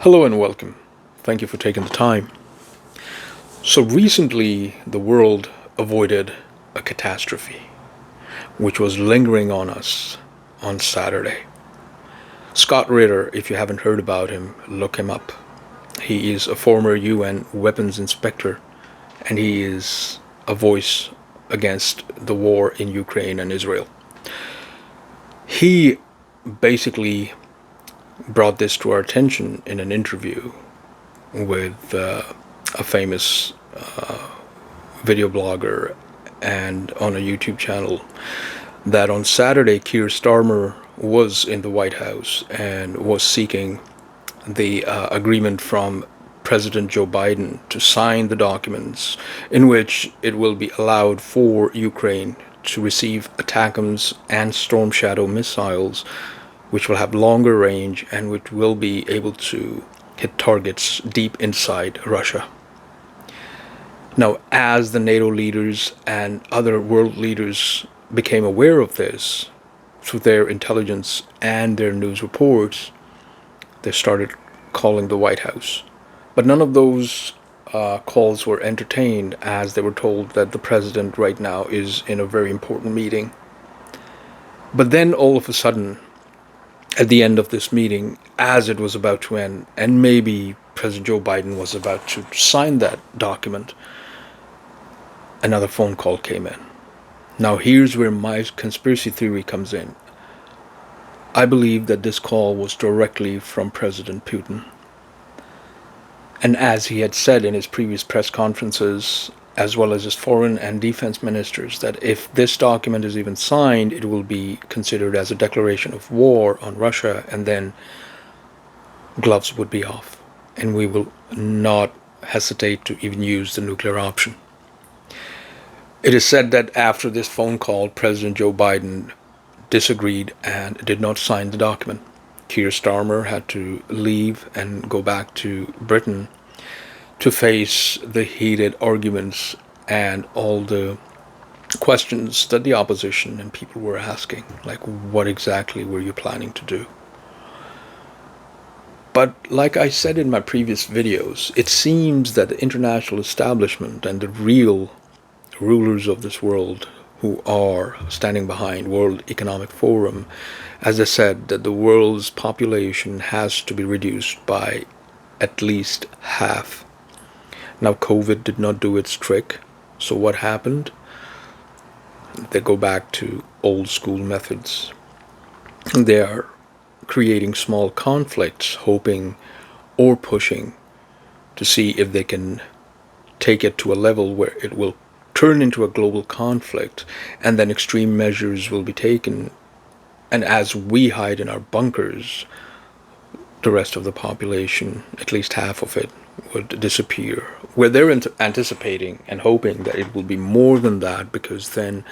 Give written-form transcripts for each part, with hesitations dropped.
Hello and welcome. Thank you for taking the time. So, recently, the world avoided a catastrophe which was lingering on us on Saturday. Scott Ritter, if you haven't heard about him, look him up. He is a former UN weapons inspector and he is a voice against the war in Ukraine and Israel. He basically brought this to our attention in an interview with a famous video blogger and on a YouTube channel that on Saturday Keir Starmer was in the White House and was seeking the agreement from President Joe Biden to sign the documents in which it will be allowed for Ukraine to receive ATACMS and Storm Shadow missiles, which will have longer range and which will be able to hit targets deep inside Russia. Now, as the NATO leaders and other world leaders became aware of this through their intelligence and their news reports, they started calling the White House. But none of those calls were entertained, as they were told that the president right now is in a very important meeting. But then all of a sudden, at the end of this meeting, as it was about to end, and maybe President Joe Biden was about to sign that document, another phone call came in. Now here's where my conspiracy theory comes in. I believe that this call was directly from President Putin. And as he had said in his previous press conferences, as well as his foreign and defense ministers, that if this document is even signed, it will be considered as a declaration of war on Russia, and then gloves would be off, and we will not hesitate to even use the nuclear option. It is said that after this phone call, President Joe Biden disagreed and did not sign the document. Keir Starmer had to leave and go back to Britain to face the heated arguments and all the questions that the opposition and people were asking, like, what exactly were you planning to do? But like I said in my previous videos, it seems that the international establishment and the real rulers of this world who are standing behind World Economic Forum, as I said, that the world's population has to be reduced by at least half. Now, COVID did not do its trick, so what happened? They go back to old school methods. They are creating small conflicts, hoping or pushing to see if they can take it to a level where it will turn into a global conflict, and then extreme measures will be taken. And as we hide in our bunkers, the rest of the population, at least half of it, would disappear. Where they're anticipating and hoping that it will be more than that, because then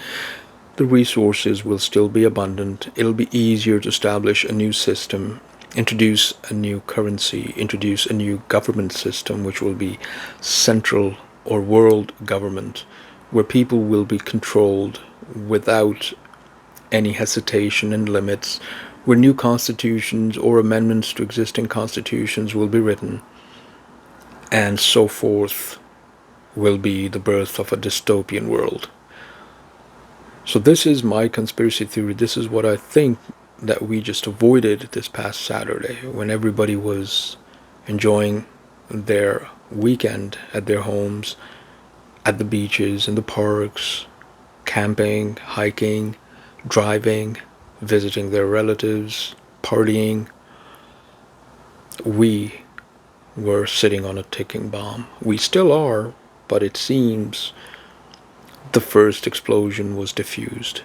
the resources will still be abundant. It'll be easier to establish a new system, introduce a new currency, introduce a new government system, which will be central or world government, where people will be controlled without any hesitation and limits, where new constitutions or amendments to existing constitutions will be written, and so forth will be the birth of a dystopian world. So this is my conspiracy theory. This is what I think that we just avoided this past Saturday, when everybody was enjoying their weekend at their homes, at the beaches, in the parks, camping, hiking, driving, visiting their relatives, partying. We were sitting on a ticking bomb. We still are, but it seems the first explosion was diffused,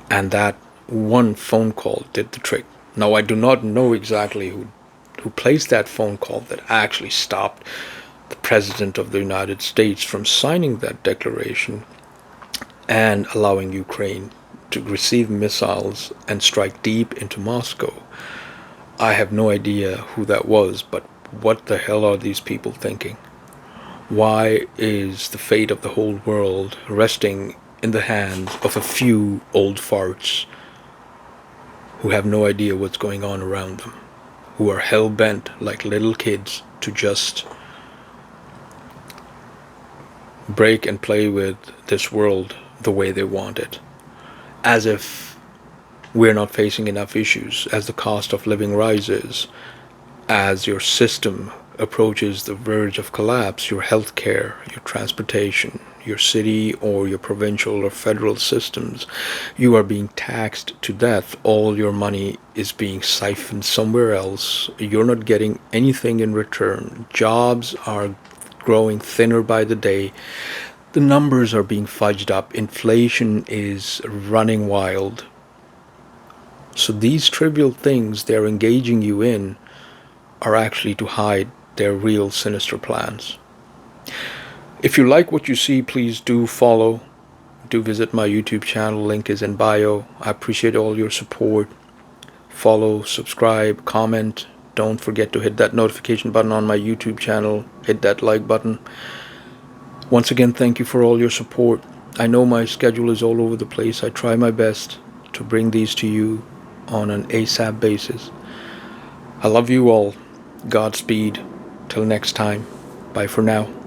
and that one phone call did the trick. Now, I do not know exactly who placed that phone call that actually stopped the President of the United States from signing that declaration and allowing Ukraine to receive missiles and strike deep into Moscow. I have no idea who that was, but what the hell are these people thinking? Why is the fate of the whole world resting in the hands of a few old farts who have no idea what's going on around them? who are hell-bent like little kids to just break and play with this world the way they want it, as if we're not facing enough issues as the cost of living rises, as your system approaches the verge of collapse, your healthcare, your transportation, your city or your provincial or federal systems, you are being taxed to death. All your money is being siphoned somewhere else. You're not getting anything in return. Jobs are growing thinner by the day. The numbers are being fudged up. Inflation is running wild. So these trivial things they're engaging you in are actually to hide their real sinister plans. If you like what you see, please do follow. Do visit my YouTube channel. Link is in bio. I appreciate all your support. Follow, subscribe, comment. Don't forget to hit that notification button on my YouTube channel. Hit that like button. Once again, thank you for all your support. I know my schedule is all over the place. I try my best to bring these to you on an ASAP basis. I love you all. Godspeed. Till next time. Bye for now.